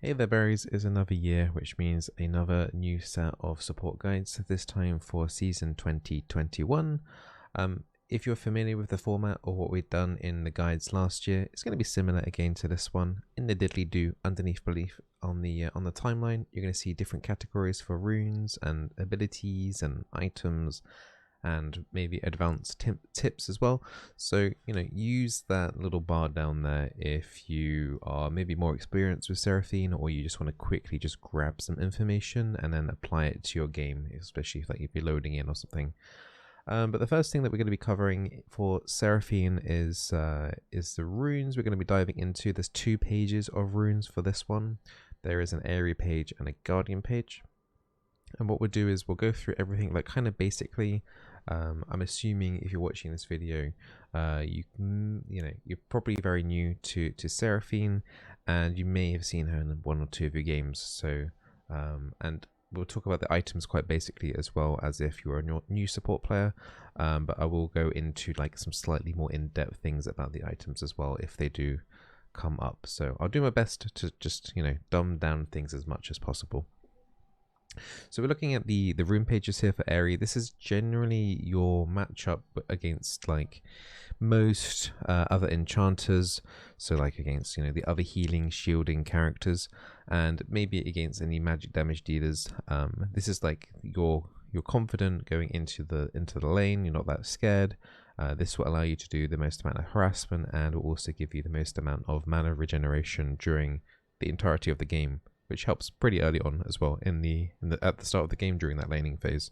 Hey there berries, is another year, which means another new set of support guides, this time for season 2021. If you're familiar with the format or what we've done in the guides last year, it's going to be similar again to this one. In the diddly-do underneath belief on the timeline, you're going to see different categories for runes and abilities and items and maybe advanced tips as well. So, use that little bar down there if you are maybe more experienced with Seraphine, or you just want to quickly just grab some information and then apply it to your game, especially if you'd be loading in or something. But the first thing that we're going to be covering for Seraphine is the runes we're going to be diving into. There's 2 pages of runes for this one. There is an area page and a guardian page. And what we'll do is we'll go through everything like kind of basically. I'm assuming if you're watching this video, you're probably very new to Seraphine, and you may have seen her in 1 or 2 of your games. So, and we'll talk about the items quite basically as well as if you're a new support player. But I will go into like some slightly more in-depth things about the items as well if they do come up. So I'll do my best to just dumb down things as much as possible. So we're looking at the rune pages here for Aerie. This is generally your matchup against like most other enchanters, so like against the other healing, shielding characters, and maybe against any magic damage dealers. This is like you're confident going into the lane. You're not that scared. This will allow you to do the most amount of harassment and will also give you the most amount of mana regeneration during the entirety of the game, which helps pretty early on as well at the start of the game during that laning phase.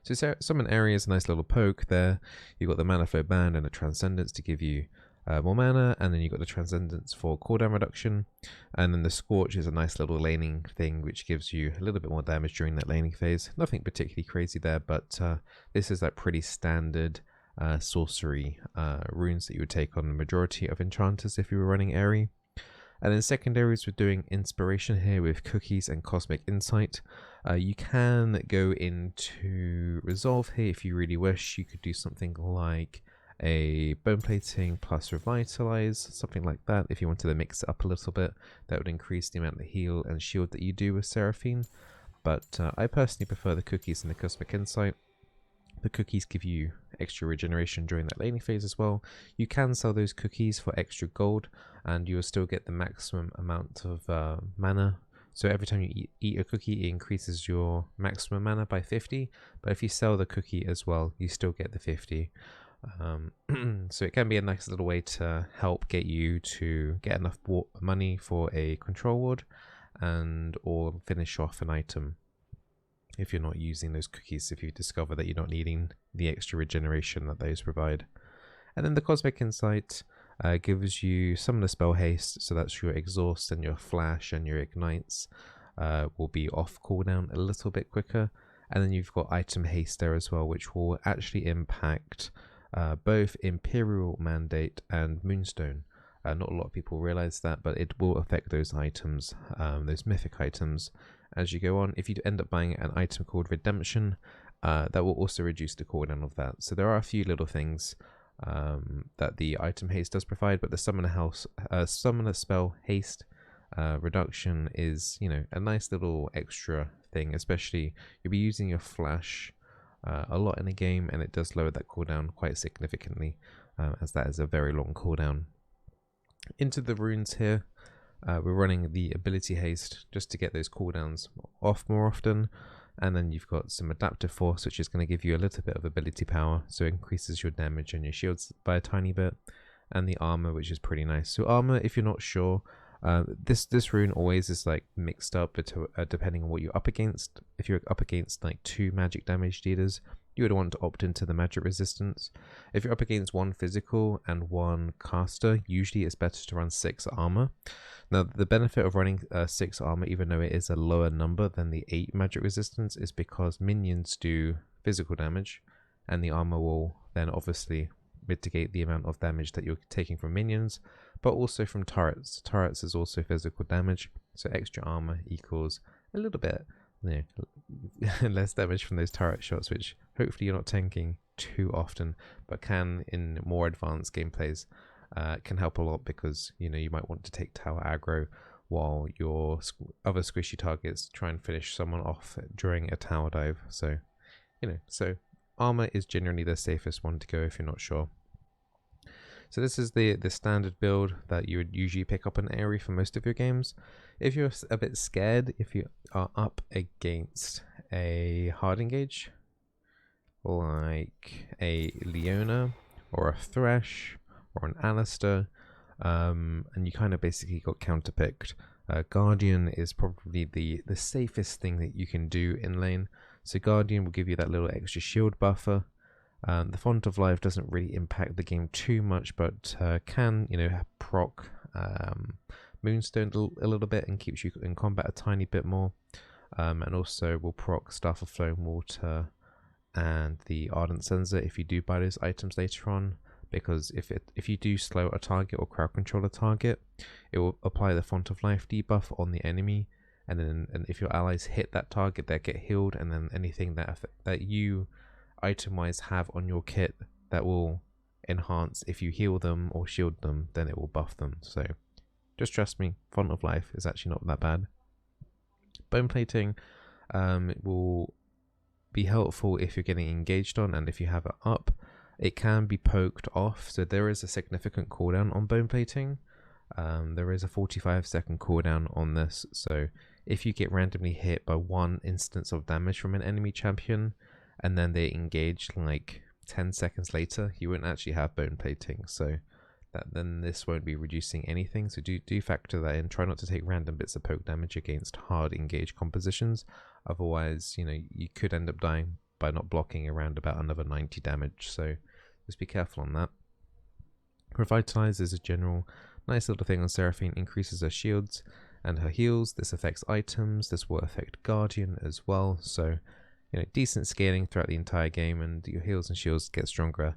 So Summon Aerie is a nice little poke there. You've got the Mana Flow Band and the Transcendence to give you more mana, and then you've got the Transcendence for cooldown reduction, and then the Scorch is a nice little laning thing which gives you a little bit more damage during that laning phase. Nothing particularly crazy there, but this is like pretty standard sorcery runes that you would take on the majority of enchanters if you were running Aerie. And then secondaries, we're doing inspiration here with cookies and cosmic insight. You can go into resolve here if you really wish. You could do something like a bone plating plus revitalize, something like that. If you wanted to mix it up a little bit, that would increase the amount of heal and shield that you do with Seraphine. But I personally prefer the cookies and the cosmic insight. The cookies give you extra regeneration during that laning phase as well. You can sell those cookies for extra gold, and you will still get the maximum amount of mana. So every time you eat a cookie, it increases your maximum mana by 50. But if you sell the cookie as well, you still get the 50. So it can be a nice little way to help get you to get enough money for a control ward and or finish off an item. If you're not using those cookies, if you discover that you're not needing the extra regeneration that those provide. And then the Cosmic Insight gives you some of the spell haste, so that's your exhaust and your flash and your ignites will be off cooldown a little bit quicker. And then you've got item haste there as well, which will actually impact both Imperial Mandate and Moonstone. Not a lot of people realize that, but it will affect those items, those mythic items, as you go on. If you end up buying an item called Redemption, that will also reduce the cooldown of that. So there are a few little things that the item haste does provide, but the summoner spell haste reduction is a nice little extra thing, especially you'll be using your flash a lot in the game, and it does lower that cooldown quite significantly, as that is a very long cooldown. Into the runes here, we're running the ability haste just to get those cooldowns off more often, and then you've got some adaptive force, which is going to give you a little bit of ability power, so it increases your damage and your shields by a tiny bit, and the armor, which is pretty nice. So armor, if you're not sure, this rune always is like mixed up depending on what you're up against. If you're up against like 2 magic damage dealers, you would want to opt into the magic resistance. If you're up against 1 physical and 1 caster, usually it's better to run 6 armor. Now the benefit of running 6 armor, even though it is a lower number than the 8 magic resistance, is because minions do physical damage, and the armor will then obviously mitigate the amount of damage that you're taking from minions, but also from turrets. Turrets is also physical damage, so extra armor equals a little bit less damage from those turret shots, which hopefully you're not tanking too often, but can in more advanced gameplays can help a lot, because you might want to take tower aggro while your other squishy targets try and finish someone off during a tower dive. So, so armor is generally the safest one to go if you're not sure. So this is the standard build that you would usually pick up an AoE for most of your games. If you're a bit scared, if you are up against a hard engage, like a Leona or a Thresh or an Alistair, and you kind of basically got counterpicked, Guardian is probably the safest thing that you can do in lane. So Guardian will give you that little extra shield buffer. The Font of Life doesn't really impact the game too much, but can, proc Moonstone a little bit and keeps you in combat a tiny bit more. And also will proc Staff of Flowing Water and the Ardent Censer if you do buy those items later on. Because if you do slow a target or crowd control a target, it will apply the Font of Life debuff on the enemy. And if your allies hit that target, they get healed, and then anything that you item-wise have on your kit that will enhance if you heal them or shield them, then it will buff them. So just trust me, Font of Life is actually not that bad. Bone plating will be helpful if you're getting engaged on, and if you have it up, it can be poked off. So there is a significant cooldown on bone plating. There is a 45-second cooldown on this, so if you get randomly hit by one instance of damage from an enemy champion and then they engage like 10 seconds later, you won't actually have bone plating, so then this won't be reducing anything. So do factor that in. Try not to take random bits of poke damage against hard engaged compositions, otherwise you could end up dying by not blocking around about another 90 damage, so just be careful on that. Revitalize is a general nice little thing on Seraphine, increases her shields and her heals. This affects items, this will affect Guardian as well, so decent scaling throughout the entire game, and your heals and shields get stronger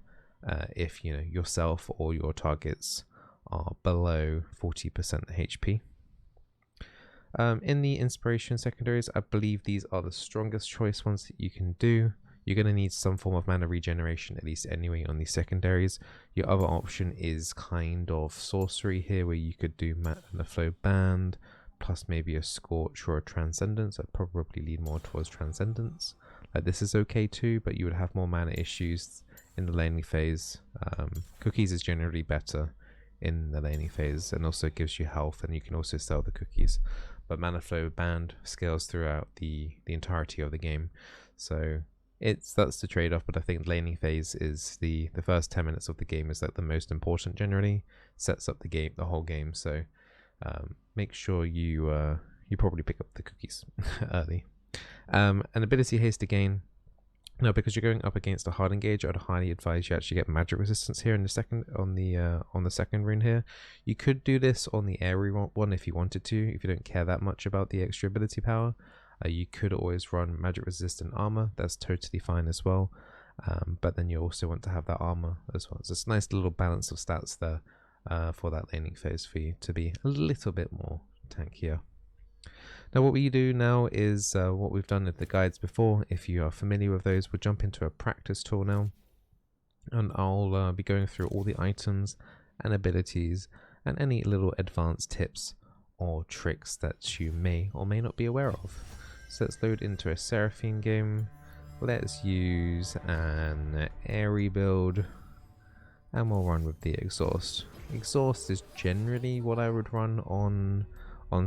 if yourself or your targets are below 40% HP. In the inspiration secondaries, I believe these are the strongest choice ones that you can do. You're going to need some form of mana regeneration, at least anyway, on these secondaries. Your other option is kind of sorcery here, where you could do Mana Flow Band, plus maybe a Scorch or a Transcendence. I'd probably lean more towards Transcendence. This is okay too, but you would have more mana issues in the laning phase. Cookies is generally better in the laning phase, and also gives you health, and you can also sell the cookies. But Mana Flow Band scales throughout the entirety of the game. So that's the trade-off, but I think laning phase is the first 10 minutes of the game is like the most important generally, sets up the whole game, so make sure you probably pick up the cookies early. An ability haste again. Now, because you're going up against a hard engage, I'd highly advise you actually get magic resistance here in the second on the second rune here. You could do this on the airy one if you wanted to, if you don't care that much about the extra ability power. You could always run magic resistant armor, that's totally fine as well, but then you also want to have that armor as well. So it's a nice little balance of stats there for that laning phase for you to be a little bit more tankier. Now what we do now is what we've done with the guides before. If you are familiar with those, we'll jump into a practice tool now, and I'll be going through all the items and abilities and any little advanced tips or tricks that you may or may not be aware of. So let's load into a Seraphine game. Let's use an airy build, and we'll run with the exhaust. Exhaust is generally what I would run on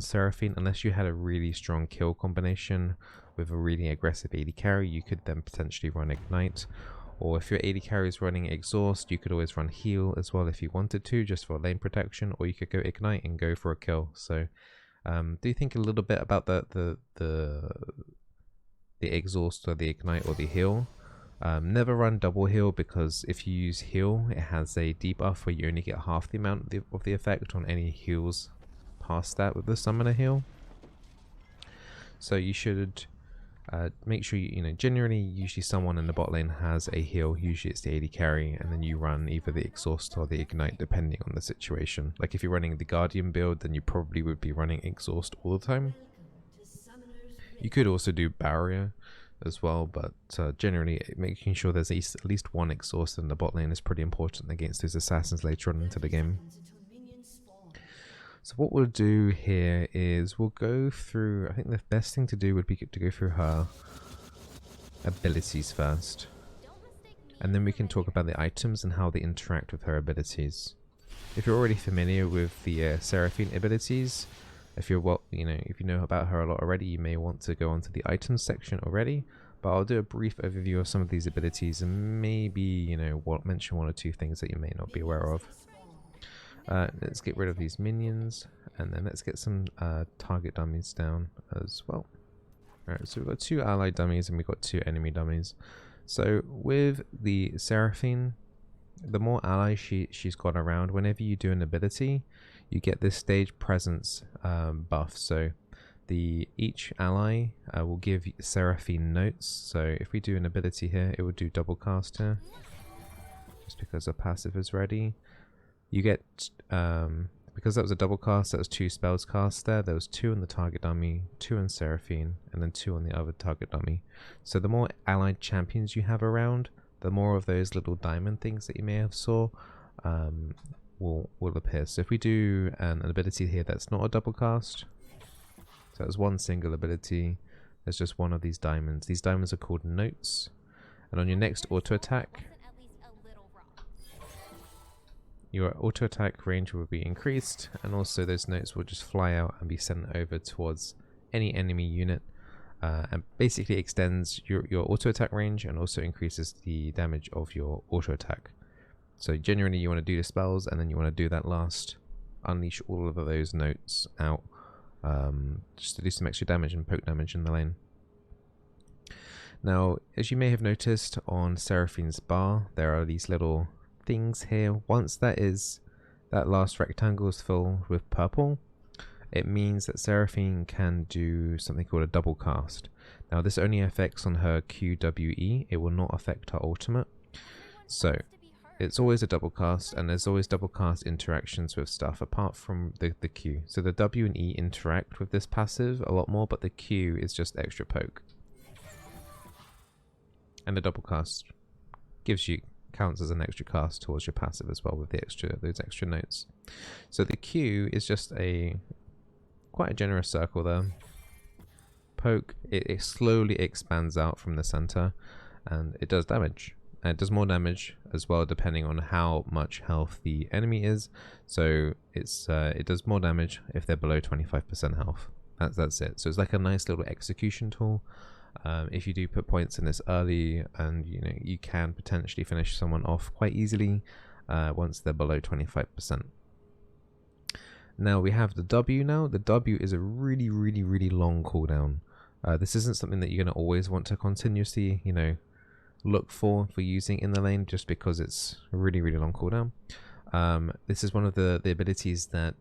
Seraphine, unless you had a really strong kill combination with a really aggressive AD carry. You could then potentially run ignite, or if your AD carry is running exhaust, you could always run heal as well if you wanted to, just for lane protection, or you could go ignite and go for a kill. So do think a little bit about the exhaust or the ignite or the heal. Never run double heal, because if you use heal, it has a debuff where you only get half the amount of the effect on any heals past that with the summoner heal. So you should make sure generally usually someone in the bot lane has a heal, usually it's the AD carry, and then you run either the exhaust or the ignite depending on the situation. Like if you're running the Guardian build, then you probably would be running exhaust all the time. You could also do barrier as well, but generally making sure there's at least one exhaust in the bot lane is pretty important against those assassins later on into the game. So what we'll do here is we'll go through, I think the best thing to do would be to go through her abilities first. And then we can talk about the items and how they interact with her abilities. If you're already familiar with the Seraphine abilities, if you're if you know about her a lot already, you may want to go onto the items section already. But I'll do a brief overview of some of these abilities and maybe, mention one or two things that you may not be aware of. Let's get rid of these minions, and then let's get some target dummies down as well. Alright, so we've got 2 allied dummies and we've got 2 enemy dummies. So with the Seraphine, the more allies she's got around, whenever you do an ability, you get this stage presence buff. So each ally will give Seraphine notes. So if we do an ability here, it will do double cast here, just because the passive is ready. You get, because that was a double cast, that was 2 spells cast there. There was 2 on the target dummy, 2 on Seraphine, and then 2 on the other target dummy. So the more allied champions you have around, the more of those little diamond things that you may have saw will appear. So if we do an ability here that's not a double cast, so that's one single ability, there's just one of these diamonds. These diamonds are called notes, and on your next auto attack, your auto attack range will be increased, and also those notes will just fly out and be sent over towards any enemy unit, and basically extends your auto attack range and also increases the damage of your auto attack. So generally you want to do the spells, and then you want to do that last, unleash all of those notes out, just to do some extra damage and poke damage in the lane. Now, as you may have noticed on Seraphine's bar, there are these little things here. Once that last rectangle is filled with purple, it means that Seraphine can do something called a double cast. Now this only affects on her QWE, it will not affect her ultimate. So it's always a double cast, and there's always double cast interactions with stuff apart from the Q. So the W and E interact with this passive a lot more, but the Q is just extra poke. And the double cast counts as an extra cast towards your passive as well with those extra notes. So the Q is just quite a generous circle there. Poke, it slowly expands out from the center, and it does damage. And it does more damage as well depending on how much health the enemy is. So it does more damage if they're below 25% health. That's it. So it's like a nice little execution tool. If you do put points in this early, and you can potentially finish someone off quite easily once they're below 25%. Now we have the W now. The W is a really, really, really long cooldown. This isn't something that you're going to always want to continuously, look for using in the lane, just because it's a really, really long cooldown. This is one of the abilities that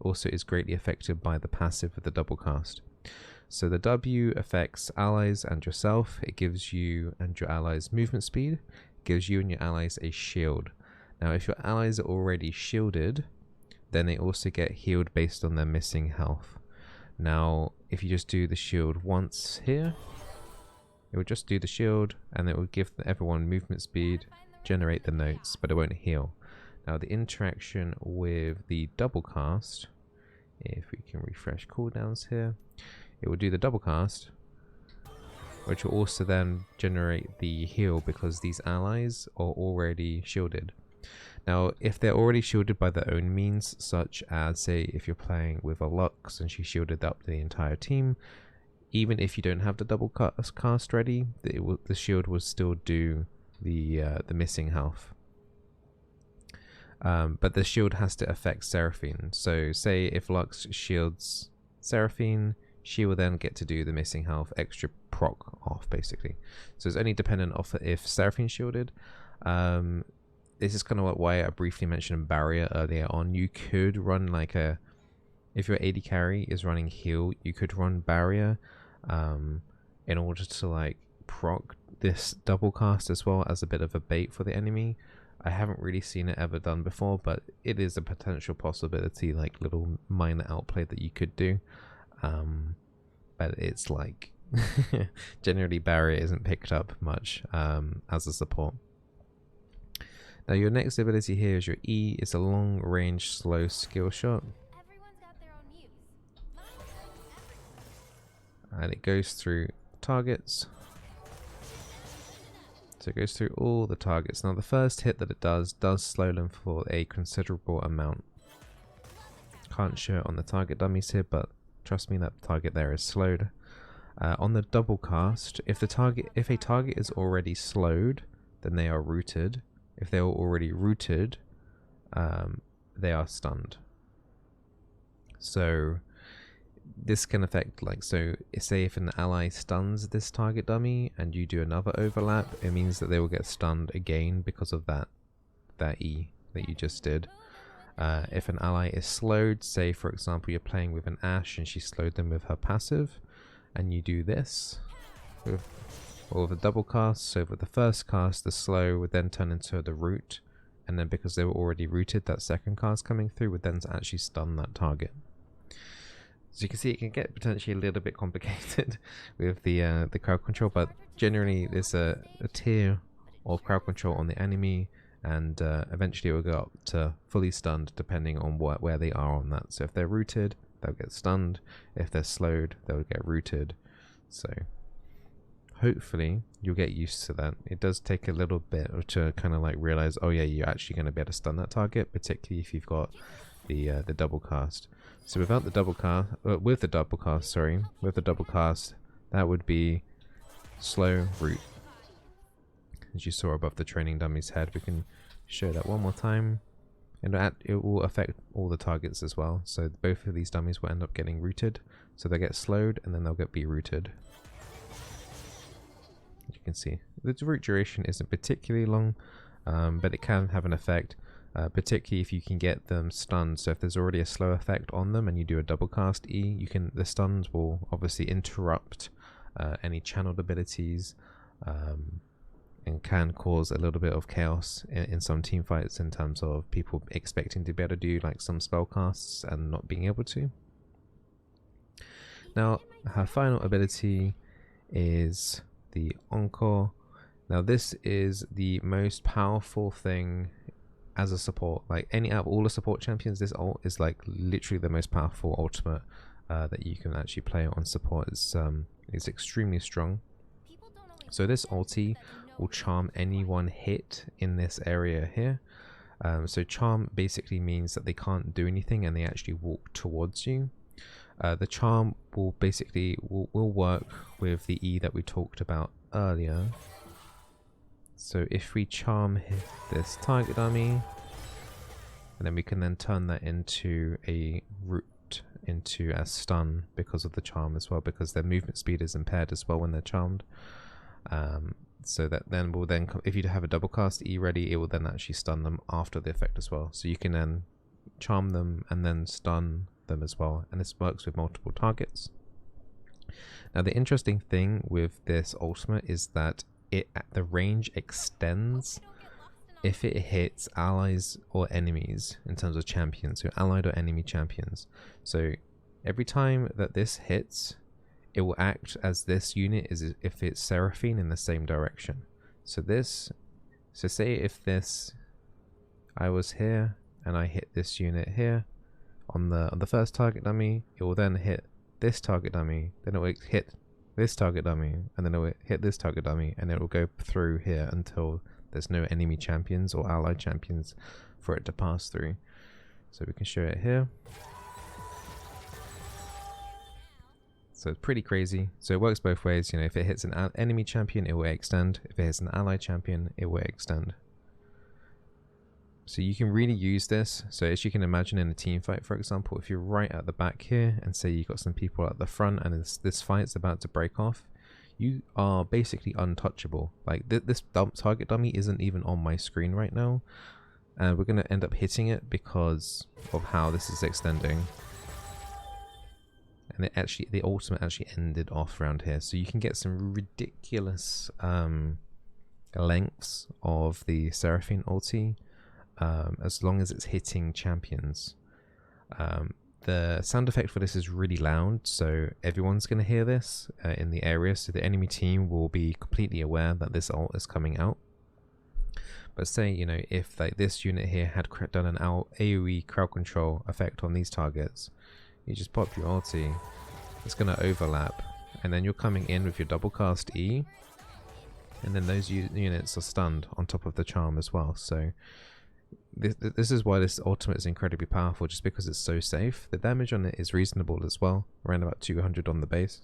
also is greatly affected by the passive of the double cast. So the W affects allies and yourself. It gives you and your allies movement speed. It gives you and your allies a shield. Now if your allies are already shielded, then they also get healed based on their missing health. Now if you just do the shield once here, it will just do the shield, and it will give everyone movement speed, generate the notes, but it won't heal. Now the interaction with the double cast, if we can refresh cooldowns here, it will do the double cast, which will also then generate the heal because these allies are already shielded. Now if they're already shielded by their own means, such as say if you're playing with a Lux and she shielded up the entire team, even if you don't have the double cast ready, the shield will still do the missing health. But the shield has to affect Seraphine. So say if Lux shields Seraphine, she will then get to do the missing health extra proc off, basically. So it's only dependent off if Seraphine's shielded. This is kind of why I briefly mentioned barrier earlier on. You could run like if your AD carry is running heal, you could run barrier in order to like proc this double cast as well as a bit of a bait for the enemy. I haven't really seen it ever done before, but it is a potential possibility, like little minor outplay that you could do. But it's like generally barrier isn't picked up much as a support. Now your next ability here is your E. It's a long range slow skill shot. and it goes through targets. So it goes through all the targets. Now the first hit that it does slow them for a considerable amount. Can't show it on the target dummies here, but trust me, that target there is slowed. On the double cast, if a target is already slowed, then they are rooted. If they are already rooted, they are stunned. So this can affect, like, so say if an ally stuns this target dummy and you do another overlap, it means that they will get stunned again because of that E that you just did. If an ally is slowed, say for example you're playing with an Ashe and she slowed them with her passive, and you do this with the double cast, so with the first cast the slow would then turn into the root, and then because they were already rooted, that second cast coming through would then actually stun that target. So you can see it can get potentially a little bit complicated with the crowd control, but generally there's a tier of crowd control on the enemy, and eventually it will go up to fully stunned depending on where they are on that. So if they're rooted, they'll get stunned. If they're slowed, they'll get rooted. So hopefully you'll get used to that. It does take a little bit to kind of like realize, oh yeah, you're actually going to be able to stun that target, particularly if you've got the double cast. So without the double cast, with the double cast, that would be slow root. As you saw above the training dummy's head, we can show that one more time, and it will affect all the targets as well. So both of these dummies will end up getting rooted, so they get slowed and then they'll get rooted. You can see the root duration isn't particularly long, but it can have an effect. Particularly if you can get them stunned. So if there's already a slow effect on them and you do a double cast E, the stuns will obviously interrupt any channeled abilities, and can cause a little bit of chaos in some team fights in terms of people expecting to be able to do like some spell casts and not being able to. Now her final ability is the Encore. Now this is the most powerful thing as a support. Like out of all the support champions, this ult is like literally the most powerful ultimate that you can actually play on support. It's extremely strong. So this ulti will charm anyone hit in this area here. So charm basically means that they can't do anything and they actually walk towards you. The charm will basically will work with the E that we talked about earlier. So if we charm this target dummy, and then we can then turn that into a root, into a stun because of the charm as well, because their movement speed is impaired as well when they're charmed. So that then will if you have a double cast E ready, it will then actually stun them after the effect as well. So you can then charm them and then stun them as well, and this works with multiple targets. Now the interesting thing with this ultimate is that the range extends if it hits allies or enemies in terms of champions, so allied or enemy champions. So every time that this hits, it will act as this unit is if it's Seraphine in the same direction. So say if I was here and I hit this unit here on the first target dummy, it will then hit this target dummy, then it will hit this target dummy, and then it will hit this target dummy, and it will go through here until there's no enemy champions or allied champions for it to pass through. So we can show it here. So it's pretty crazy. So it works both ways. You know, if it hits an enemy champion, it will extend. If it hits an allied champion, it will extend. So you can really use this. So as you can imagine in a team fight, for example, if you're right at the back here and say you've got some people at the front and this fight's about to break off, you are basically untouchable. Like this target dummy isn't even on my screen right now, and we're going to end up hitting it because of how this is extending. And the ultimate actually ended off around here. So you can get some ridiculous lengths of the Seraphine ulti. As long as it's hitting champions. The sound effect for this is really loud, so everyone's going to hear this in the area, so the enemy team will be completely aware that this ult is coming out. But say, you know, if like this unit here had done an AoE crowd control effect on these targets, you just pop your ulti, it's going to overlap, and then you're coming in with your double cast E, and then those units are stunned on top of the charm as well. So this is why this ultimate is incredibly powerful, just because it's so safe. The damage on it is reasonable as well, around about 200 on the base.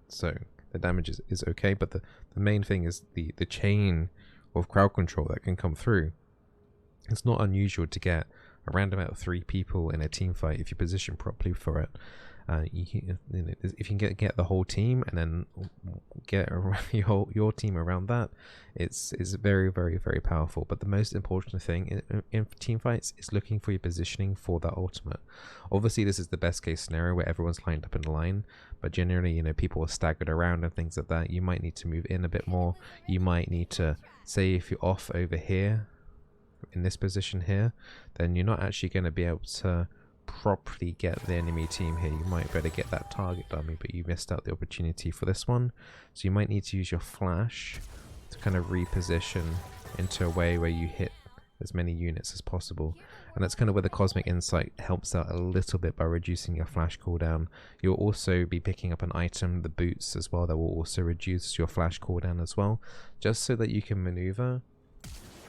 So the damage is okay, but the main thing is the chain of crowd control that can come through. It's not unusual to get around about 3 people in a team fight if you position properly for it. If you can get the whole team and then get your team around that, it's very, very, very powerful. But the most important thing in team fights is looking for your positioning for that ultimate. Obviously, this is the best case scenario where everyone's lined up in a line, but generally, people are staggered around and things like that. You might need to move in a bit more. You might need to, say, if you're off over here in this position here, then you're not actually going to be able to properly get the enemy team here. You might better get that target dummy, but you missed out the opportunity for this one. So you might need to use your flash to kind of reposition into a way where you hit as many units as possible. And that's kind of where the Cosmic Insight helps out a little bit by reducing your flash cooldown. You'll also be picking up an item, the boots as well, that will also reduce your flash cooldown as well, just so that you can maneuver.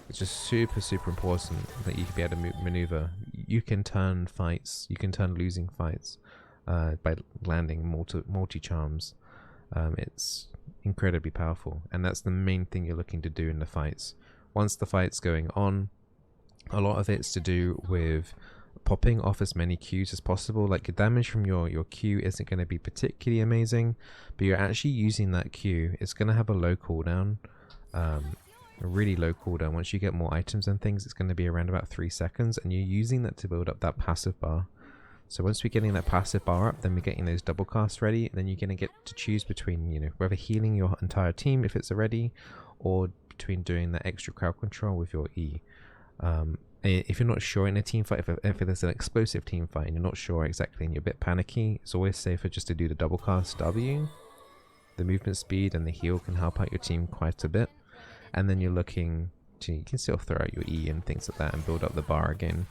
It's just super, super important that you can be able to maneuver. You can turn fights, you can turn losing fights by landing multi-charms. It's incredibly powerful, and that's the main thing you're looking to do in the fights. Once the fight's going on, a lot of it's to do with popping off as many Qs as possible. Like, your damage from your Q isn't going to be particularly amazing, but you're actually using that Q. It's going to have a low cooldown. A really low cooldown. Once you get more items and things, it's going to be around about 3 seconds, and you're using that to build up that passive bar. So once we're getting that passive bar up, then we're getting those double casts ready, and then you're going to get to choose between, whether healing your entire team if it's already, or between doing that extra crowd control with your E. If you're not sure in a team fight, if there's an explosive team fight and you're not sure exactly and you're a bit panicky, it's always safer just to do the double cast W. The movement speed and the heal can help out your team quite a bit. And then you're looking to, you can still throw out your E and things like that and build up the bar again.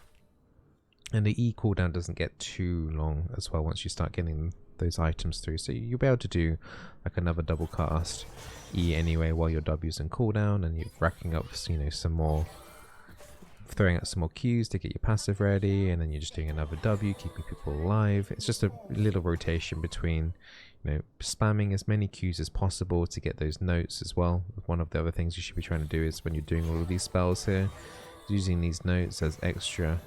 And the E cooldown doesn't get too long as well once you start getting those items through. So you'll be able to do like another double cast E anyway while your W's in cooldown, and you're racking up, some more, throwing out some more Qs to get your passive ready, and then you're just doing another W, keeping people alive. It's just a little rotation between spamming as many Qs as possible to get those notes as well. One of the other things you should be trying to do is, when you're doing all of these spells here, using these notes as extra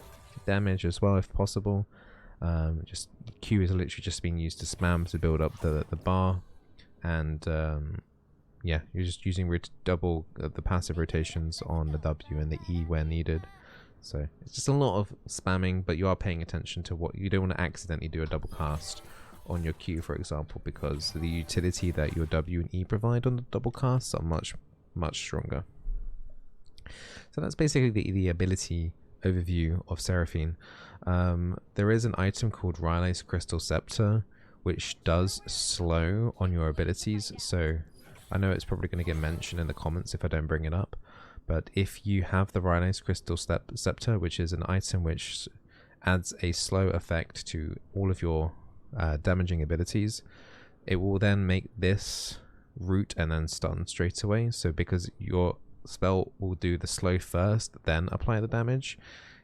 damage as well if possible. Just Q is literally just being used to spam to build up the bar, and yeah, you're just using double the passive rotations on the W and the E where needed. So it's just a lot of spamming, but you are paying attention to what you don't want to accidentally do a double cast on your Q, for example, because the utility that your W and E provide on the double casts are much, much stronger. So that's basically the ability overview of Seraphine. There is an item called Rylai's Crystal Scepter, which does slow on your abilities. So I know it's probably going to get mentioned in the comments if I don't bring it up, but if you have the Rylai's Crystal Scepter, which is an item which adds a slow effect to all of your damaging abilities, it will then make this root and then stun straight away. So because your spell will do the slow first, then apply the damage,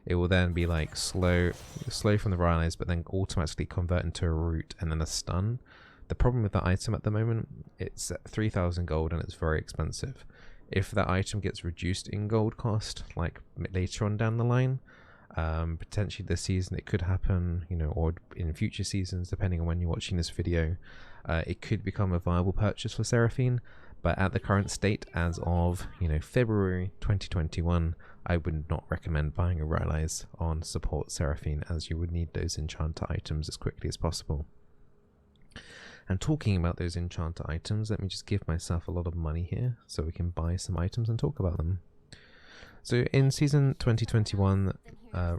it will then be like slow from the Rylai's, but then automatically convert into a root and then a stun. The problem with that item at the moment, it's at 3,000 gold and it's very expensive. If that item gets reduced in gold cost, like later on down the line, potentially this season it could happen, or in future seasons, depending on when you're watching this video, it could become a viable purchase for Seraphine. But at the current state, as of February 2021, I would not recommend buying a Rylai's on support Seraphine, as you would need those enchanter items as quickly as possible. And talking about those enchanter items, let me just give myself a lot of money here so we can buy some items and talk about them. So in season 2021,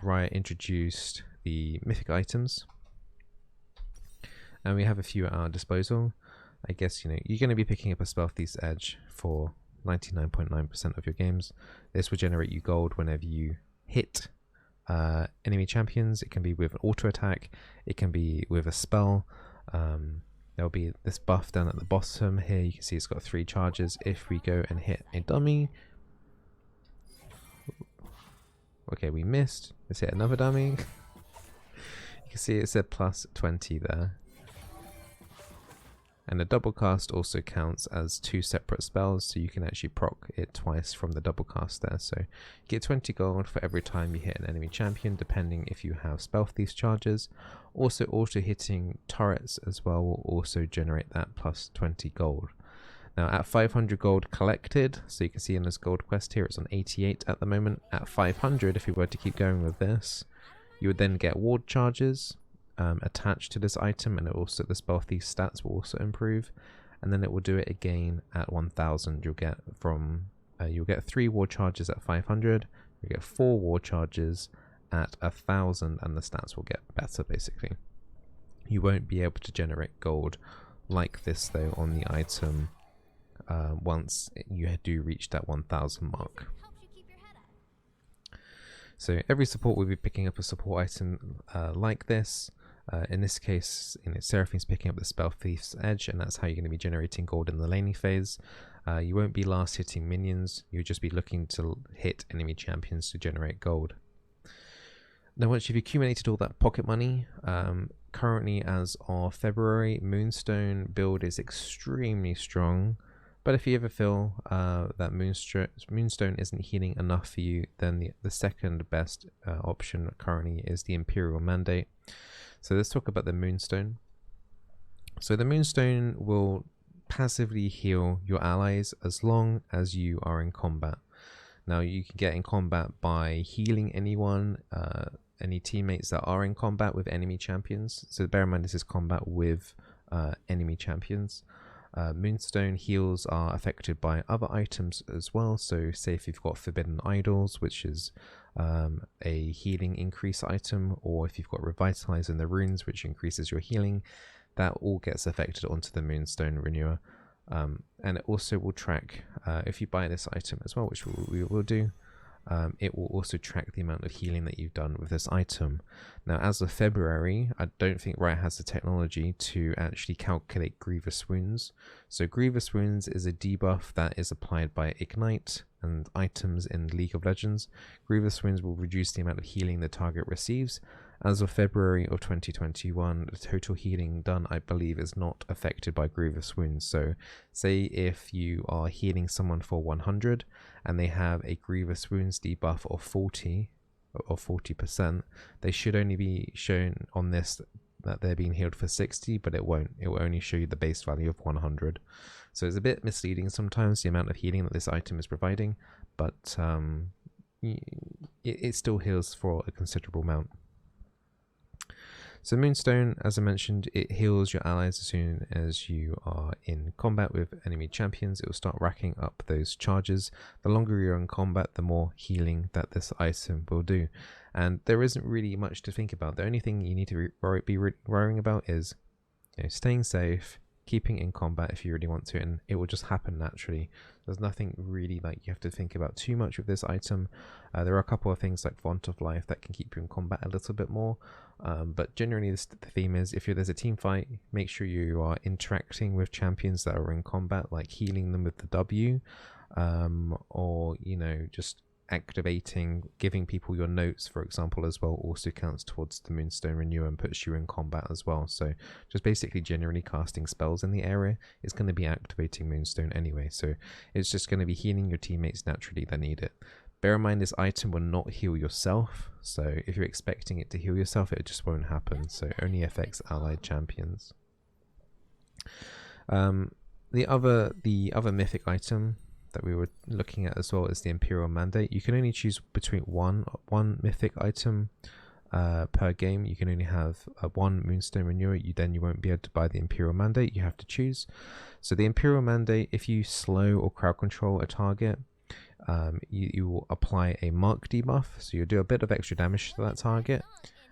Riot introduced the mythic items, and we have a few at our disposal. I guess you're going to be picking up a Spellthief's Edge for 99.9% of your games. This will generate you gold whenever you hit enemy champions. It can be with an auto attack, it can be with a spell. there'll be this buff down at the bottom here. You can see it's got 3 charges. If we go and hit a dummy, okay, we missed. Let's hit another dummy. You can see it said plus 20 there. And the double cast also counts as 2 separate spells, so you can actually proc it twice from the double cast there. So you get 20 gold for every time you hit an enemy champion, depending if you have spell thieves charges. Also, auto hitting turrets as well will also generate that plus 20 gold. Now at 500 gold collected, so you can see in this gold quest here, it's on 88 at the moment. At 500, if you were to keep going with this, you would then get ward charges attached to this item, and also the spell thief stats will also improve, and then it will do it again at 1000. You'll get 3 ward charges at 500, you get 4 ward charges at 1000, and the stats will get better basically. You won't be able to generate gold like this though on the item once you do reach that 1000 mark. So every support will be picking up a support item like this. In this case, Seraphine's picking up the Spell Thief's Edge, and that's how you're going to be generating gold in the laning phase. You won't be last hitting minions, you'll just be looking to hit enemy champions to generate gold. Now once you've accumulated all that pocket money, currently as of February, Moonstone build is extremely strong. But if you ever feel that Moonstone isn't healing enough for you, then the second best option currently is the Imperial Mandate. So let's talk about the Moonstone. So the Moonstone will passively heal your allies as long as you are in combat. Now you can get in combat by healing anyone, any teammates that are in combat with enemy champions. So bear in mind this is combat with enemy champions. Moonstone heals are affected by other items as well, so say if you've got Forbidden Idols, which is a healing increase item, or if you've got Revitalize in the runes, which increases your healing, that all gets affected onto the Moonstone Renewer. And it also will track, if you buy this item as well, which we will do, it will also track the amount of healing that you've done with this item. Now as of February, I don't think Riot has the technology to actually calculate Grievous Wounds. So Grievous Wounds is a debuff that is applied by Ignite and items in League of Legends. Grievous Wounds will reduce the amount of healing the target receives. As of February of 2021, the total healing done, I believe, is not affected by Grievous Wounds. So say if you are healing someone for 100 and they have a Grievous Wounds debuff of 40 or 40%, they should only be shown on this that they're being healed for 60, but it won't. It will only show you the base value of 100. So it's a bit misleading sometimes, the amount of healing that this item is providing, but it still heals for a considerable amount. So Moonstone, as I mentioned, it heals your allies as soon as you are in combat with enemy champions. It will start racking up those charges. The longer you're in combat, the more healing that this item will do. And there isn't really much to think about. The only thing you need to be worrying about is staying safe, keeping in combat if you really want to, and it will just happen naturally. There's nothing really like you have to think about too much with this item. There are a couple of things like Font of Life that can keep you in combat a little bit more, but generally the theme is if there's a team fight, make sure you are interacting with champions that are in combat, like healing them with the W, or just activating, giving people your notes, for example, as well, also counts towards the Moonstone Renewer and puts you in combat as well. So just basically generally casting spells in the area is going to be activating Moonstone anyway, so it's just going to be healing your teammates naturally that need it. Bear in mind this item will not heal yourself, so if you're expecting it to heal yourself, it just won't happen, so it only affects allied champions. The other mythic item that we were looking at as well is the Imperial Mandate. You can only choose between one mythic item per game. You can only have one Moonstone Renewer. You won't be able to buy the Imperial Mandate. You have to choose. So the Imperial Mandate, if you slow or crowd control a target, you will apply a mark debuff. So you'll do a bit of extra damage to that target,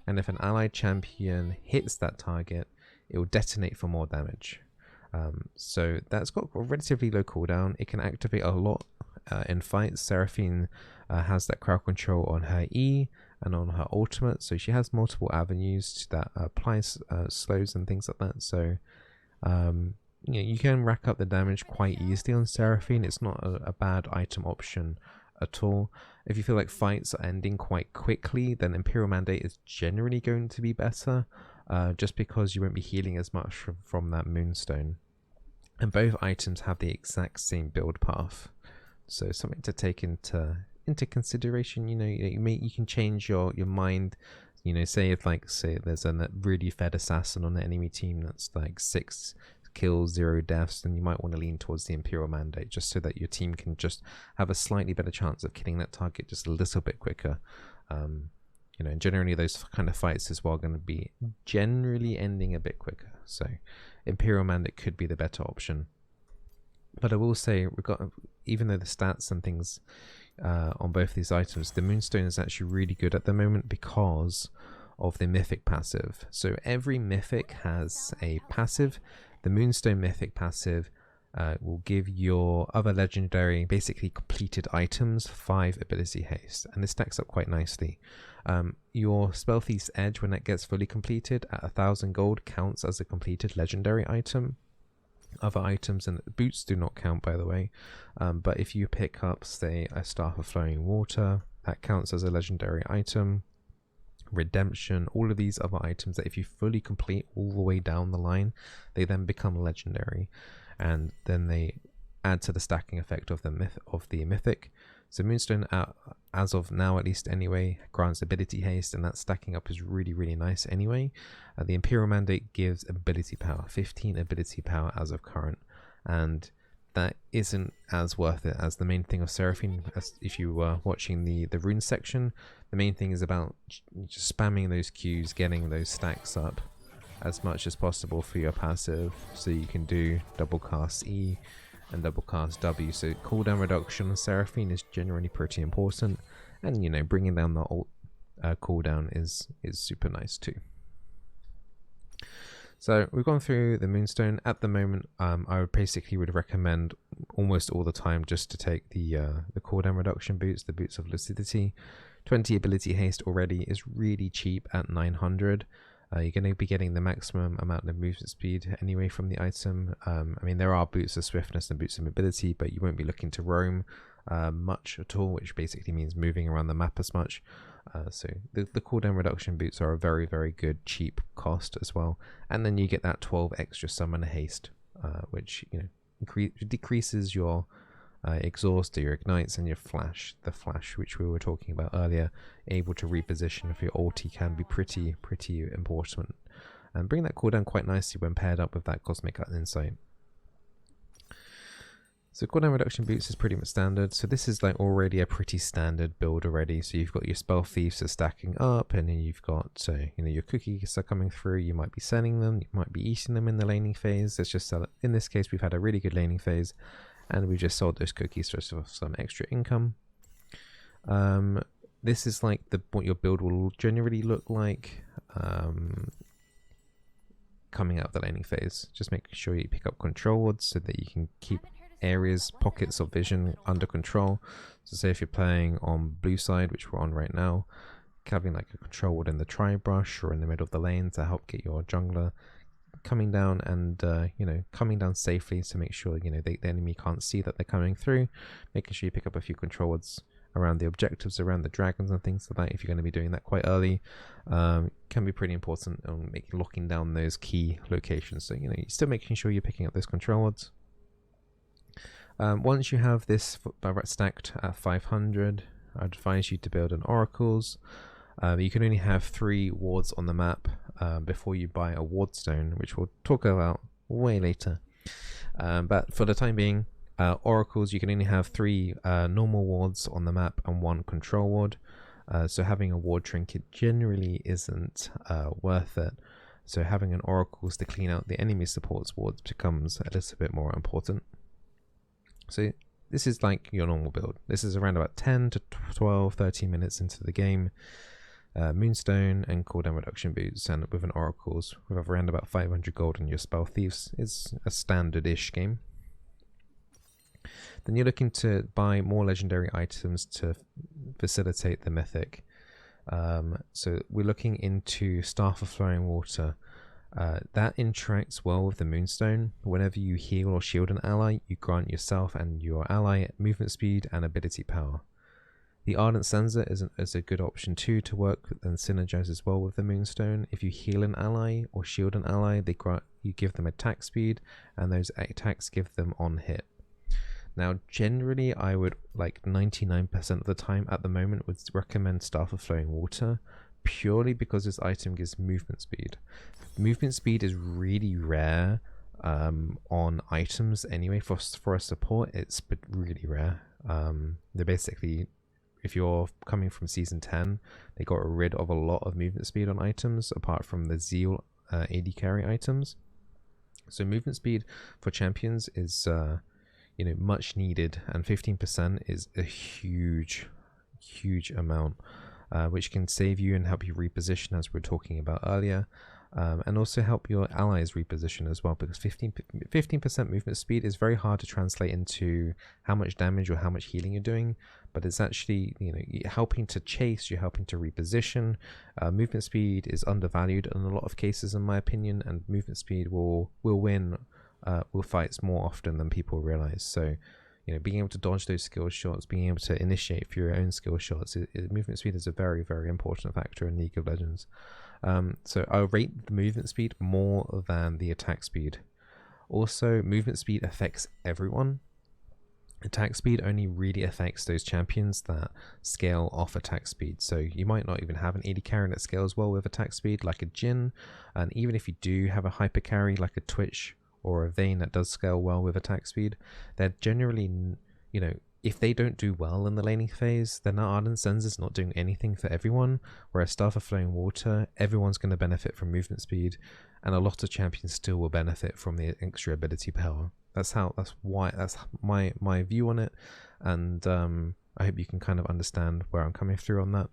and if an allied champion hits that target, it will detonate for more damage. So that's got a relatively low cooldown. It can activate a lot in fights. Seraphine has that crowd control on her E and on her ultimate, so she has multiple avenues that applies slows and things like that. So You know, you can rack up the damage quite easily on Seraphine. It's not a bad item option at all. If you feel like fights are ending quite quickly, then Imperial Mandate is generally going to be better, just because you won't be healing as much from that Moonstone. And both items have the exact same build path, so something to take into consideration. You know, you can change your mind. You know, say there's a really fed assassin on the enemy team that's like 6 kills, 0 deaths, then you might want to lean towards the Imperial Mandate, just so that your team can just have a slightly better chance of killing that target just a little bit quicker. You know, and generally those kind of fights as well going to be generally ending a bit quicker. So Imperial Mandate could be the better option. But I will say, even though the stats and things on both these items, the Moonstone is actually really good at the moment because of the Mythic passive. So every Mythic has a passive. The Moonstone Mythic passive will give your other legendary, basically completed items, 5 ability haste, and this stacks up quite nicely. Your Spell Thief's Edge, when it gets fully completed at 1,000 gold, counts as a completed legendary item. Other items and boots do not count, by the way, but if you pick up, say, a Staff of Flowing Water, that counts as a legendary item. Redemption, all of these other items that if you fully complete all the way down the line, they then become legendary, and then they add to the stacking effect of the mythic. So Moonstone, as of now at least anyway, grants ability haste, and that stacking up is really, really nice anyway. The Imperial Mandate gives ability power, 15 ability power as of current, and that isn't as worth it as the main thing of Seraphine. As if you were watching the rune section, the main thing is about just spamming those Qs, getting those stacks up as much as possible for your passive, so you can do double cast E and double cast W. So cooldown reduction on Seraphine is generally pretty important, and you know, bringing down the ult cooldown is super nice too. So we've gone through the Moonstone. At the moment, I would recommend almost all the time just to take the cooldown reduction boots, the Boots of Lucidity. 20 ability haste already is really cheap at 900. You're going to be getting the maximum amount of movement speed anyway from the item. I mean, there are boots of swiftness and boots of mobility, but you won't be looking to roam much at all, which basically means moving around the map as much. So the cooldown reduction boots are a very, very good cheap cost as well. And then you get that 12 extra summon haste, which, you know, decreases your exhaust, your ignites, and your flash. The flash, which we were talking about earlier, able to reposition for your ulti, can be pretty important, and bring that cooldown quite nicely when paired up with that Cosmic Insight. So cooldown reduction boots is pretty much standard. So this is like already a pretty standard build already. So you've got your Spell Thieves are stacking up, and then you've got you know, your cookies are coming through. You might be selling them, you might be eating them in the laning phase. It's just in this case we've had a really good laning phase, and we just sold those cookies for some extra income. This is like what your build will generally look like coming out of the laning phase. Just make sure you pick up control wards so that you can keep areas, pockets of vision under control. So say if you're playing on blue side, which we're on right now, having like a control ward in the tri-brush or in the middle of the lane to help get your jungler coming down, and you know, coming down safely to make sure, you know, the enemy can't see that they're coming through. Making sure you pick up a few control wards around the objectives, around the dragons and things like that, if you're going to be doing that quite early, can be pretty important on locking down those key locations. So, you know, you're still making sure you're picking up those control wards. Once you have this stacked at 500, I'd advise you to build an oracles. You can only have 3 wards on the map before you buy a ward stone, which we'll talk about way later. But for the time being, oracles, you can only have 3 normal wards on the map and 1 control ward. So having a ward trinket generally isn't worth it. So having an oracles to clean out the enemy support's wards becomes a little bit more important. So this is like your normal build. This is around about 10 to 12, 13 minutes into the game. Moonstone and cooldown reduction boots, and with an oracles with around about 500 gold on your Spell Thieves is a standard-ish game. Then you're looking to buy more legendary items to facilitate the mythic. So we're looking into Staff of Flowing Water. That interacts well with the Moonstone. Whenever you heal or shield an ally, you grant yourself and your ally movement speed and ability power. The Ardent Censer is a good option too to work and synergize as well with the Moonstone. If you heal an ally or shield an ally, you give them attack speed, and those attacks give them on hit. Now, generally, I would, like 99% of the time at the moment, would recommend Staff of Flowing Water, purely because this item gives movement speed. Movement speed is really rare on items anyway. For a support, it's really rare. They're basically, if you're coming from Season 10, they got rid of a lot of movement speed on items, apart from the Zeal AD carry items. So movement speed for champions is much needed, and 15% is a huge amount, which can save you and help you reposition, as we were talking about earlier, and also help your allies reposition as well, because 15% movement speed is very hard to translate into how much damage or how much healing you're doing, but it's actually you're helping to chase, you're helping to reposition. Movement speed is undervalued in a lot of cases, in my opinion, and movement speed will win fights more often than people realize. So being able to dodge those skill shots, being able to initiate for your own skill shots, movement speed is a very, very important factor in League of Legends. So I'll rate the movement speed more than the attack speed. Also, movement speed affects everyone. Attack speed only really affects those champions that scale off attack speed. So you might not even have an AD carry that scales well with attack speed, like a Jhin, and even if you do have a hyper carry like a Twitch or a Vayne that does scale well with attack speed, they're generally, if they don't do well in the laning phase, then that Ardent Censer's not doing anything for everyone, whereas Staff of Flowing Water, everyone's going to benefit from movement speed, and a lot of champions still will benefit from the extra ability power. That's my view on it, and I hope you can kind of understand where I'm coming through on that.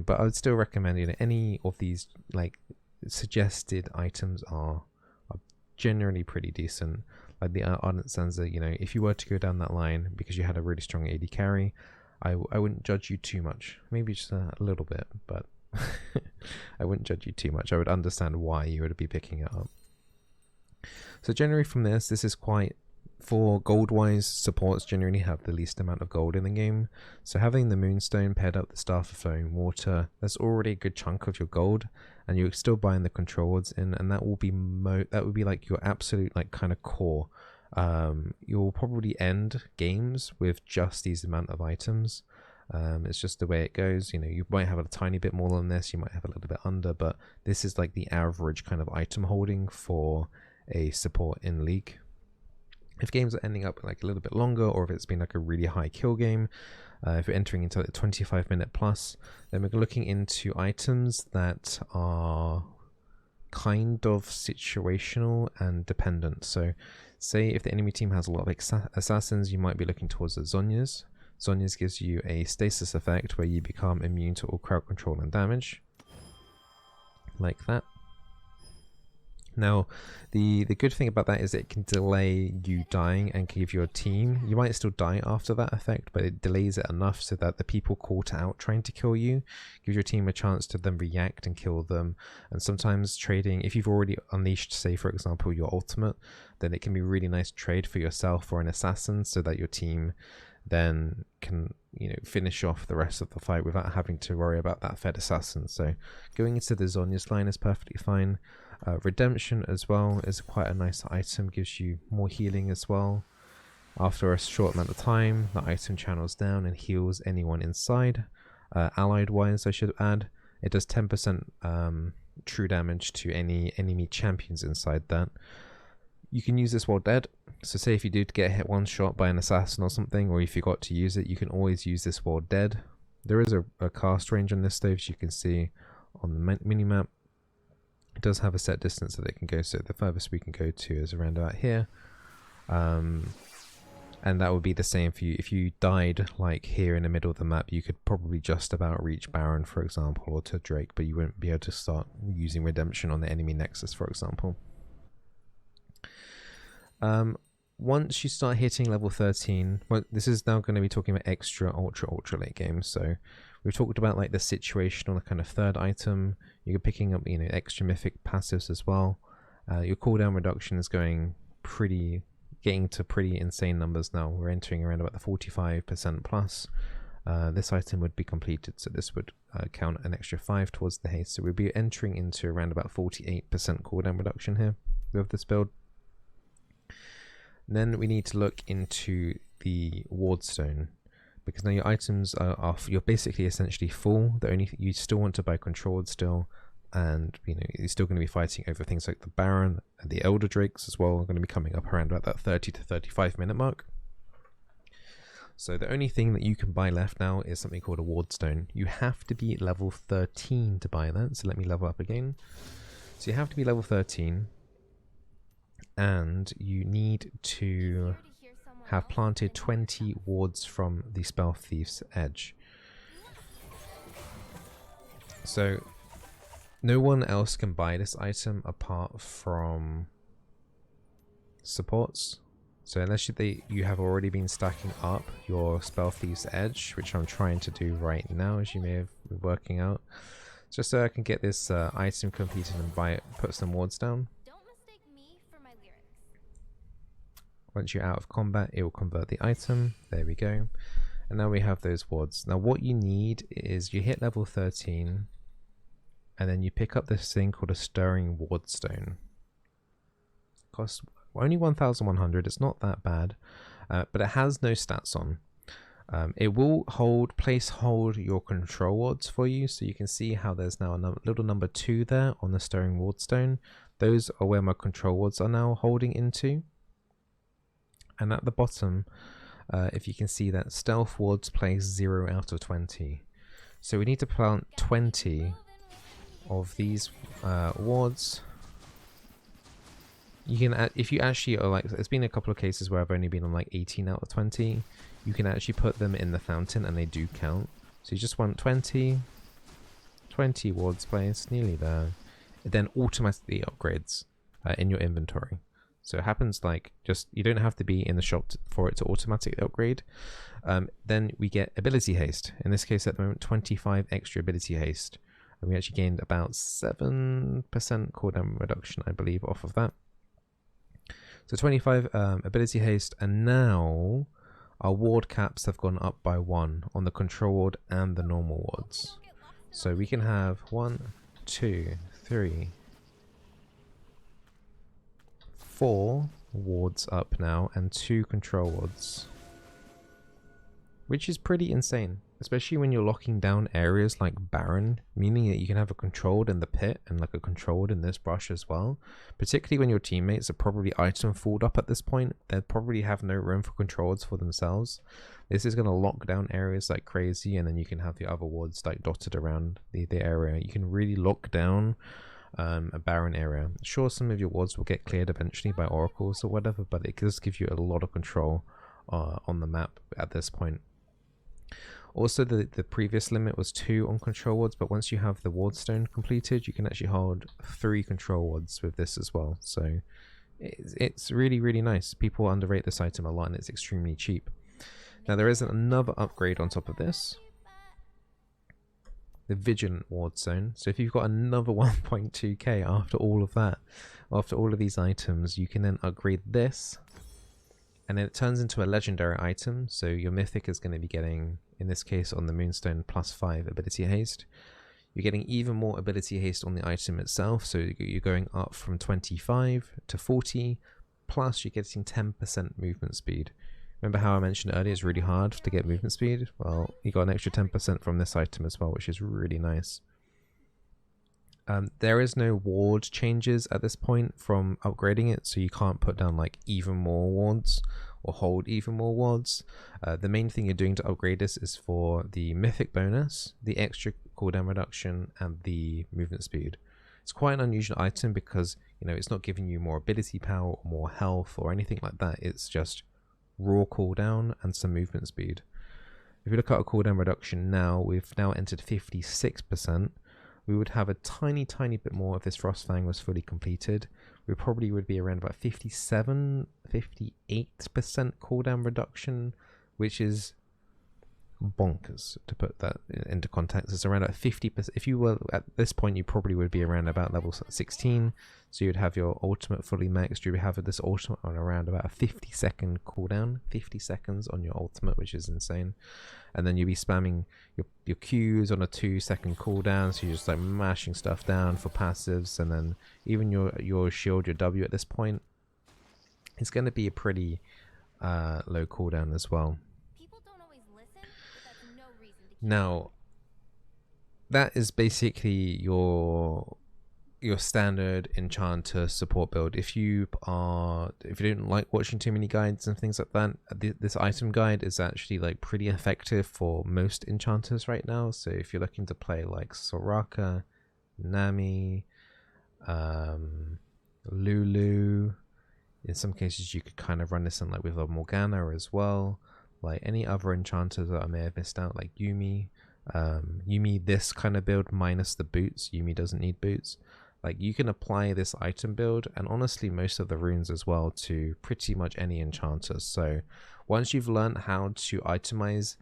But I would still recommend any of these like suggested items are generally pretty decent. Like the Ardent Censer, if you were to go down that line because you had a really strong AD carry, I wouldn't judge you too much. Maybe just a little bit, but I wouldn't judge you too much. I would understand why you would be picking it up. So generally from this is quite, for gold wise, supports generally have the least amount of gold in the game. So having the Moonstone paired up with the Staff of Flowing Water, that's already a good chunk of your gold, and you're still buying the control wards in, and that will be like your absolute like kind of core. You'll probably end games with just these amount of items. It's just the way it goes. You might have a tiny bit more than this, you might have a little bit under, but this is like the average kind of item holding for a support in League. If games are ending up like a little bit longer, or if it's been like a really high kill game, if you're entering into like the 25-minute plus, then we're looking into items that are kind of situational and dependent. So say if the enemy team has a lot of assassins, you might be looking towards the Zhonya's. Zhonya's gives you a stasis effect where you become immune to all crowd control and damage, like that. Now, the good thing about that is it can delay you dying and give your team, you might still die after that effect, but it delays it enough so that the people caught out trying to kill you gives your team a chance to then react and kill them. And sometimes trading, if you've already unleashed, say for example, your ultimate, then it can be really nice trade for yourself or an assassin so that your team then can finish off the rest of the fight without having to worry about that fed assassin. So going into the Zhonya's line is perfectly fine. Redemption as well is quite a nice item, gives you more healing as well. After a short amount of time, the item channels down and heals anyone inside. Allied wise, I should add, it does 10% true damage to any enemy champions inside that. You can use this while dead, so say if you did get hit one shot by an assassin or something, or you forgot to use it, you can always use this while dead. There is a cast range on this though, as you can see on the minimap. It does have a set distance that it can go, so the furthest we can go to is around about here. And that would be the same for you. If you died like here in the middle of the map, you could probably just about reach Baron, for example, or to Drake, but you wouldn't be able to start using Redemption on the enemy Nexus, for example. Once you start hitting level 13, well, this is now going to be talking about extra ultra late game, so We've talked about like the situational kind of third item. You're picking up, you know, extra mythic passives as well. Your cooldown reduction is getting to pretty insane numbers now. We're entering around about the 45% plus. This item would be completed, so this would count an extra 5 towards the haste. So we'd be entering into around about 48% cooldown reduction here with this build. And then we need to look into the wardstone, because now your items are you're basically essentially full. The only you still want to buy controlled still, and you know you're still going to be fighting over things like the Baron and the Elder Drakes as well. Are going to be coming up around about that 30 to 35 minute mark. So the only thing that you can buy left now is something called a wardstone. You have to be level 13 to buy that. So let me level up again. So you have to be level 13, and you need to have planted 20 wards from the Spell Thief's Edge. So no one else can buy this item apart from supports. So unless you have already been stacking up your Spell Thief's Edge, which I'm trying to do right now, as you may have been working out, just so I can get this item completed and buy it, put some wards down. Once you're out of combat, it will convert the item. There we go. And now we have those wards. Now what you need is you hit level 13, and then you pick up this thing called a Stirring Wardstone. Costs only 1,100. It's not that bad, but it has no stats on. It will hold your control wards for you, so you can see how there's now a little number 2 there on the Stirring Wardstone. Those are where my control wards are now holding into. And at the bottom, if you can see that stealth wards place 0 out of 20. So we need to plant 20 of these wards. You can, if you actually are like, there's been a couple of cases where I've only been on like 18 out of 20. You can actually put them in the fountain and they do count. So you just want 20 wards placed, nearly there. It then automatically upgrades in your inventory. So it happens like you don't have to be in the shop for it to automatically upgrade. Then we get ability haste. In this case at the moment 25 extra ability haste. And we actually gained about 7% cooldown reduction, I believe, off of that. So 25 ability haste, and now our ward caps have gone up by 1 on the control ward and the normal wards. So we can have 1, 2, 3, 4 wards up now and 2 control wards, which is pretty insane, especially when you're locking down areas like Baron, meaning that you can have a controlled in the pit and like a controlled in this brush as well, particularly when your teammates are probably item fulled up at this point. They'd probably have no room for controls for themselves. This is going to lock down areas like crazy, and then you can have the other wards like dotted around the area. You can really lock down a Baron area. Sure, some of your wards will get cleared eventually by oracles or whatever, but it does give you a lot of control on the map at this point. Also, the previous limit was 2 on control wards, but once you have the wardstone completed, you can actually hold 3 control wards with this as well. So it's really, really nice. People underrate this item a lot, and it's extremely cheap. Now there is another upgrade on top of this, the Vigilant Wardstone. So if you've got another 1.2k after all of that, after all of these items, you can then upgrade this, and then it turns into a legendary item. So your mythic is going to be getting, in this case on the Moonstone, +5 ability haste. You're getting even more ability haste on the item itself, so you're going up from 25 to 40, plus you're getting 10% movement speed. Remember how I mentioned earlier it's really hard to get movement speed? Well, you got an extra 10% from this item as well, which is really nice. There is no ward changes at this point from upgrading it, so you can't put down like even more wards or hold even more wards. The main thing you're doing to upgrade this is for the mythic bonus, the extra cooldown reduction, and the movement speed. It's quite an unusual item because, you know, it's not giving you more ability power or more health or anything like that. It's just raw cooldown and some movement speed. If you look at a cooldown reduction now, we've now entered 56%. We would have a tiny bit more if this Frostfang was fully completed. We probably would be around about 58% cooldown reduction, which is bonkers. To put that into context, it's around at 50%. If you were at this point, you probably would be around about level 16, so you'd have your ultimate fully maxed. You would have this ultimate on around about a 50-second cooldown, 50 seconds on your ultimate, which is insane. And then you'd be spamming your Qs on a 2-second cooldown, so you're just like mashing stuff down for passives. And then even your shield, your W at this point, it's going to be a pretty low cooldown as well. Now, that is basically your standard enchanter support build. If you don't like watching too many guides and things like that, this item guide is actually like pretty effective for most enchanters right now. So if you're looking to play like Soraka, Nami, Lulu, in some cases you could kind of run this in like with a Morgana as well. Like any other enchanters that I may have missed out, like Yuumi. Yuumi, this kind of build minus the boots. Yuumi doesn't need boots. Like you can apply this item build, and honestly most of the runes as well, to pretty much any enchanter. So once you've learned how to itemize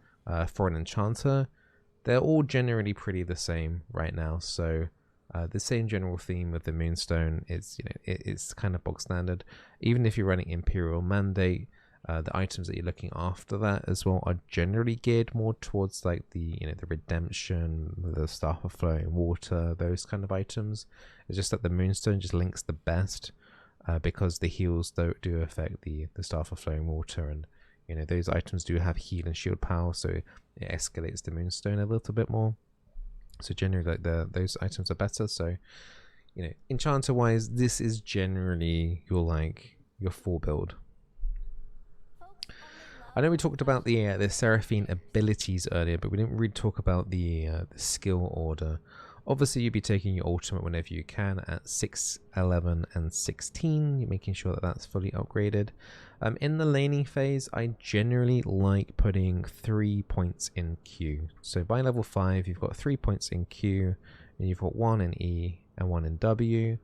for an enchanter, they're all generally pretty the same right now. So the same general theme with the Moonstone is, it's kind of bog standard. Even if you're running Imperial Mandate, the items that you're looking after that as well are generally geared more towards like the the redemption, the Staff of Flowing Water, those kind of items. It's just that the Moonstone just links the best because the heals do affect the Staff of Flowing Water, and those items do have heal and shield power, so it escalates the Moonstone a little bit more. So generally like those items are better. So enchanter wise, this is generally your full build. I know we talked about the Seraphine abilities earlier, but we didn't really talk about the skill order. Obviously, you'd be taking your ultimate whenever you can at 6, 11, and 16. You're making sure that that's fully upgraded. In the laning phase, I generally like putting 3 points in Q. So by level 5, you've got 3 points in Q, and you've got 1 in E and 1 in W,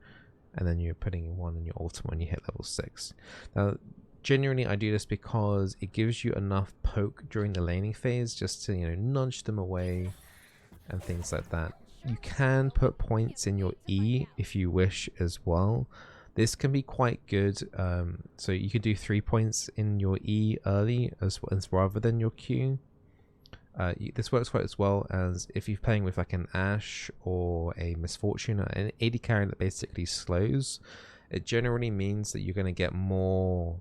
and then you're putting 1 in your ultimate when you hit level 6. Now, generally I do this because it gives you enough poke during the laning phase just to nudge them away and things like that. You can put points in your E if you wish as well. This can be quite good. So you could do 3 points in your E early as rather than your Q. This works quite as well as if you're playing with like an Ashe or a Misfortune or an AD carry that basically slows. It generally means that you're going to get more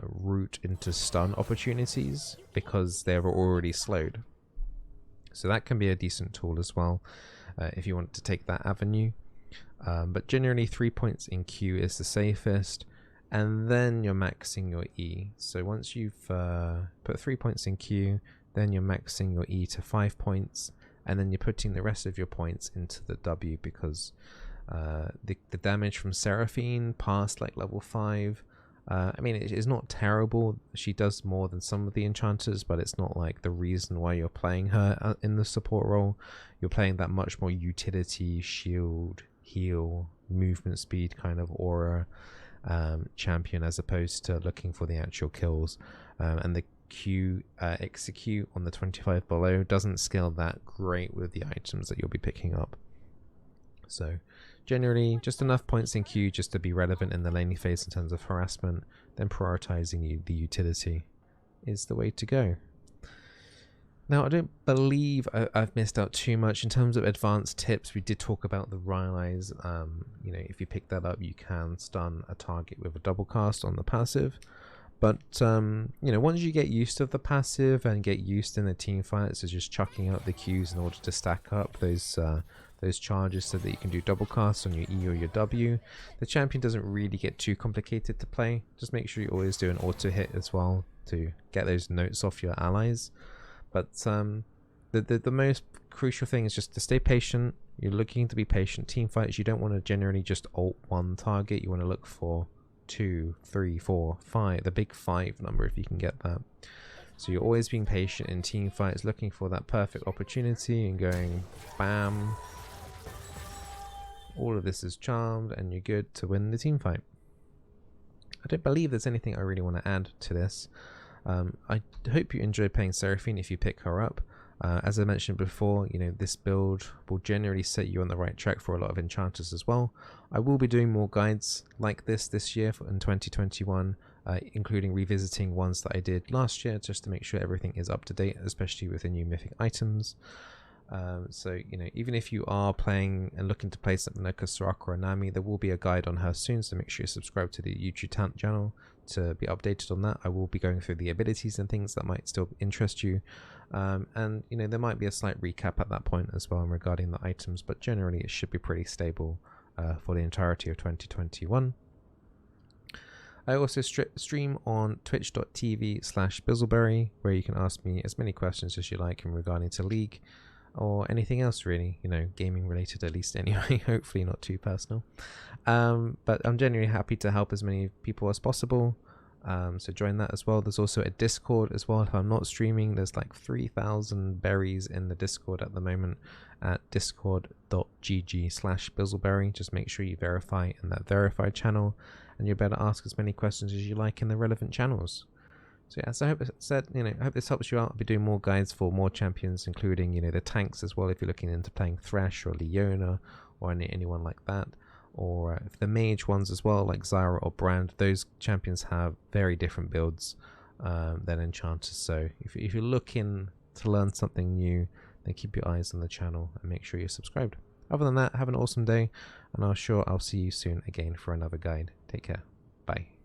route into stun opportunities because they're already slowed. So that can be a decent tool as well if you want to take that avenue. But generally 3 points in Q is the safest, and then you're maxing your E. So once you've put 3 points in Q, then you're maxing your E to 5 points, and then you're putting the rest of your points into the W, because the damage from Seraphine past like level 5, I mean, it is not terrible. She does more than some of the enchanters, but it's not like the reason why you're playing her in the support role. You're playing that much more utility, shield, heal, movement speed kind of aura champion, as opposed to looking for the actual kills. And the Q execute on the 25 below doesn't scale that great with the items that you'll be picking up. So generally just enough points in Q just to be relevant in the laning phase in terms of harassment, then prioritizing the utility is the way to go. Now, I don't believe I've missed out too much in terms of advanced tips. We did talk about the Rylai's. If you pick that up, you can stun a target with a double cast on the passive. But once you get used to the passive and get used in the team fights, is just chucking out the Qs in order to stack up those charges so that you can do double casts on your E or your W. The champion doesn't really get too complicated to play. Just make sure you always do an auto hit as well to get those notes off your allies. But the most crucial thing is just to stay patient. You're looking to be patient. Team fights, you don't want to generally just ult one target. You want to look for 2, 3, 4, 5, the big 5 number if you can get that. So you're always being patient in team fights, looking for that perfect opportunity and going bam. All of this is charmed and you're good to win the team fight. I don't believe there's anything I really want to add to this. I hope you enjoy playing Seraphine if you pick her up. As I mentioned before, this build will generally set you on the right track for a lot of enchanters as well. I will be doing more guides like this year in 2021, including revisiting ones that I did last year, just to make sure everything is up to date, especially with the new mythic items. So even if you are playing and looking to play something like a Soraka or a Nami, there will be a guide on her soon, so make sure you subscribe to the YouTube channel to be updated on that. I will be going through the abilities and things that might still interest you, and there might be a slight recap at that point as well regarding the items, but generally it should be pretty stable for the entirety of 2021. I also stream on twitch.tv/Bizzleberry, where you can ask me as many questions as you like in regarding to League or anything else really, gaming related at least anyway, hopefully not too personal. But I'm genuinely happy to help as many people as possible. So join that as well. There's also a Discord as well. If I'm not streaming, there's like 3,000 berries in the Discord at the moment at discord.gg/Bizzleberry. Just make sure you verify in that verified channel, and you'll be able to ask as many questions as you like in the relevant channels. So yeah, so I hope I hope this helps you out. I'll be doing more guides for more champions, including the tanks as well. If you're looking into playing Thresh or Leona or anyone like that, or if the mage ones as well, like Zyra or Brand, those champions have very different builds than enchanters. So if you're looking to learn something new, then keep your eyes on the channel and make sure you're subscribed. Other than that, have an awesome day, and I'll see you soon again for another guide. Take care. Bye.